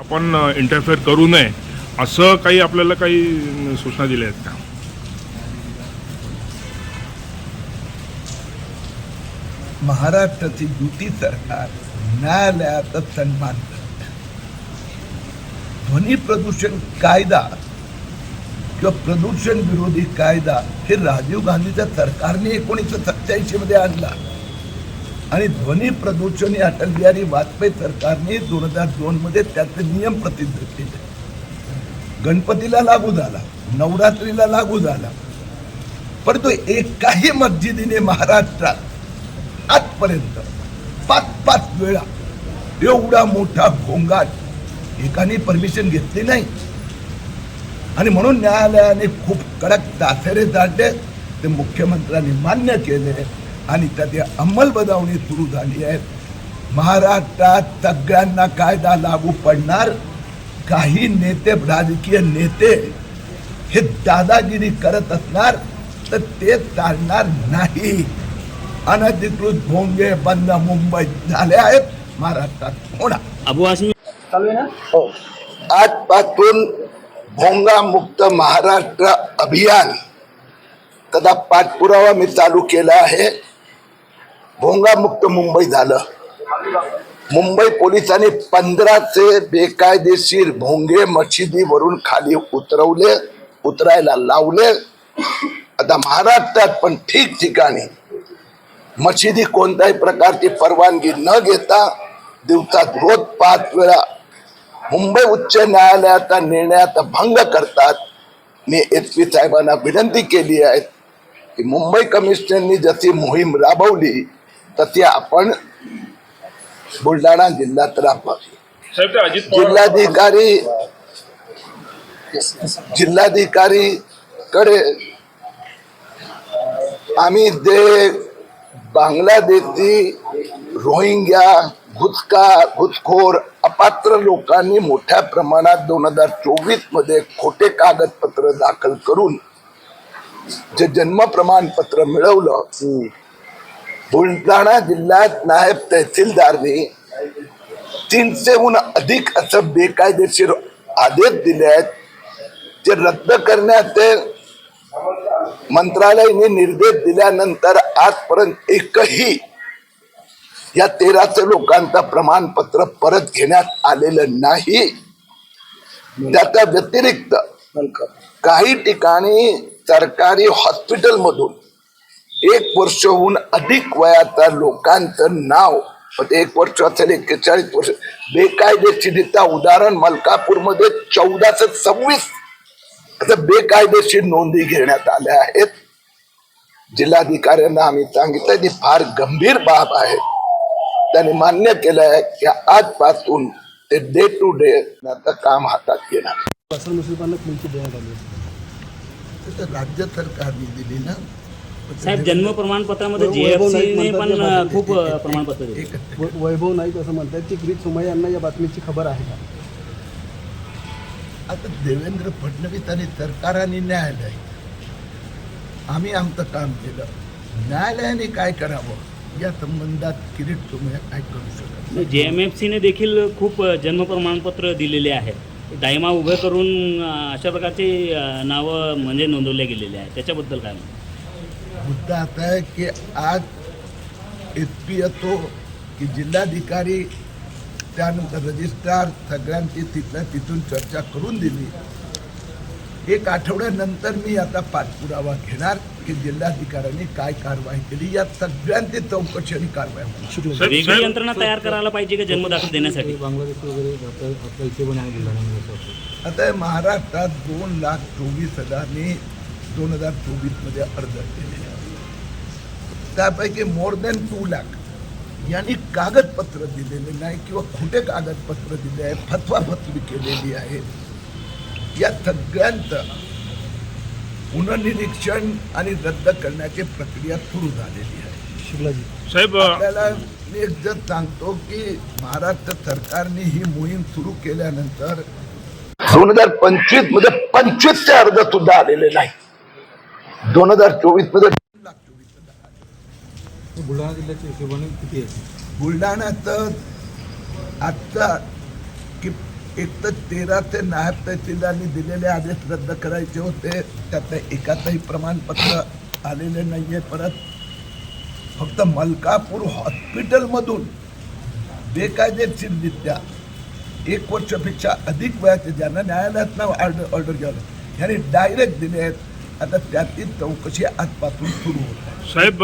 आपण इंटरफेअर करू नये असं काही आपल्याला काही सूचना दिल्या आहेत का? महाराष्ट्राची युती सरकार न्यायालयाचा सन्मान करते. ध्वनी प्रदूषण कायदा किंवा प्रदूषण विरोधी कायदा हे राजीव गांधीच्या सरकारने 1987 मध्ये आणला आणि ध्वनी प्रदूषण हे अटल बिहारी वाजपेयी सरकारने 2002 मध्ये त्याचे नियम प्रसिद्ध केले. गणपतीला लागू झाला, नवरात्रीला लागू झाला, परंतु एकाही मस्जिदीने महाराष्ट्रात आजपर्यंत 5-5 वेळा एवढा मोठा गोंगाट एकाने परमिशन घेतली नाही. आणि म्हणून न्यायालयाने खूप कडक तासेरे काढले, ते मुख्यमंत्र्यांनी मान्य केले आणि त्याची अंमलबजावणी सुरू झाली आहे. महाराष्ट्रात सगळ्यांना कायदा लागू पडणार. काही नेते, राजकीय नेते हे दादागिरी करत असणार तर ते चालणार नाही. अनधिकृत भोंगे बंद मुंबईत झाले आहेत, महाराष्ट्रात होणार. अबू हाशमी चालू आहे ना? हो, आजपासून भोंगा मुक्त महाराष्ट्र अभियान त्याचा पाठपुरावा मी चालू केला आहे. भोंगा मुक्त मुंबई झालं. मुंबई पोलिसांनी 1500 बेकायदेशीर भोंगे मशिदीवरून खाली उतरायला लावले. आता महाराष्ट्रात पण ठिकठिकाणी मशिदी कोणत्याही प्रकारची परवानगी न घेता दिवसात रोज 5 वेळा मुंबई उच्च न्यायालयाचा निर्णयाचा भंग करतात. मी SP साहेबांना विनंती केली आहे की मुंबई कमिशनरनी जशी मोहीम राबवली तशी आपण बुलढाणा जिल्ह्यात राबवावी. जिल्हाधिकारी कडे आम्ही जे बांगलादेशी, रोहिंग्या, घुसखोर अपात्र लोकांनी मोठ्या प्रमाणात 2024 मध्ये खोटे कागदपत्र दाखल करून जे जन्म प्रमाणपत्र मिळवलं, बुलढाणा जिल्ह्यात नायब तहसीलदारने 300हून अधिक असं बेकायदेशीर आदेश दिले आहेत. जे रद्द करण्याचे मंत्रालयाने निर्देश दिल्यानंतर आजपर्यंत एकही या 1300 लोकांचा प्रमाणपत्र परत घेण्यात आलेलं नाही. त्याच्या व्यतिरिक्त काही ठिकाणी सरकारी हॉस्पिटल मधून 1 वर्षहून अधिक वयाच्या लोकांचं नाव, 1 वर्ष असेल 41 वर्ष, बेकायदेशीरित्या, उदाहरण मलकापूर मध्ये 1426 असं बेकायदेशीर नोंदी घेण्यात आल्या आहेत. जिल्हाधिकाऱ्यांना आम्ही सांगितलं की फार गंभीर बाब आहे. त्यांनी मान्य केलं आहे की आजपासून ते डे टू डे काम हातात घेणार. राज्य सरकारने दिली ना साहेब, जन्म प्रमाणपत्रामध्ये JFC पण खूप प्रमाणपत्र दिले. वैभव नाईक असं म्हणतात की किरीट सोमय्या यांना या बातमीची खबर आहे का? आता देवेंद्र फडणवीस आणि सरकाराने न्यायालय, आम्ही आमचं काम केलं, न्यायालयाने काय करावं या संबंधात किरीट सोमय्या काय करू शकत नाही. JMFC ने देखील खूप जन्म प्रमाणपत्र दिलेले आहेत. डायमा उभे करून अशा प्रकारची नावं म्हणजे नोंदवल्या गेलेली आहे, त्याच्याबद्दल काय म्हणतात? मुद्दा असा आहे की आज SP असो की जिल्हाधिकारी, त्यानंतर रजिस्ट्रार, सगळ्यांची तिथून चर्चा करून दिली. 1 आठवड्यानंतर मी आता पाठपुरावा घेणार की जिल्हाधिकाऱ्यांनी काय कारवाई केली. या सगळ्यांची चौकशी आणि कारवाई होईल. वेगळी यंत्रणा तयार करायला पाहिजे का जन्म दाखल देण्यासाठी? बांगलादेश वगैरे आता महाराष्ट्रात 2,24,000 2024 मध्ये अर्ज केलेले आहेत. त्यापैकी मोर दॅन 2 लाख यांनी कागदपत्र दिलेले नाही किंवा खोटे कागदपत्र दिले आहे, फसवाफसवी केलेली आहे. या सगळ्यांचं पुनर्निरीक्षण आणि रद्द करण्याची प्रक्रिया सुरू झालेली आहे. शुक्लाजी साहेब, आपल्याला मी एक जर सांगतो की महाराष्ट्र सरकारने ही मोहीम सुरू केल्यानंतर 2025 मध्ये 25चे अर्ज सुद्धा आलेले नाही. 2024 मध्ये बुलढाणा जिल्ह्याच्या हिशोबाने किती आहे? बुलढाण्यात आजचा की एक तर 13 ते नायब तहसीलदारांनी दिलेले आदेश रद्द करायचे होते, त्यातलं एकाचंही प्रमाणपत्र आलेले नाहीये. परत फक्त मलकापूर हॉस्पिटलमधून बेकायदेशीररित्या 1 वर्षापेक्षा अधिक वयाचे ज्यांना न्यायालयात ऑर्डर घ्यावं यांनी डायरेक्ट दिले आहेत. आता त्यातील चौकशी आजपासून सुरू होत आहे. साहेब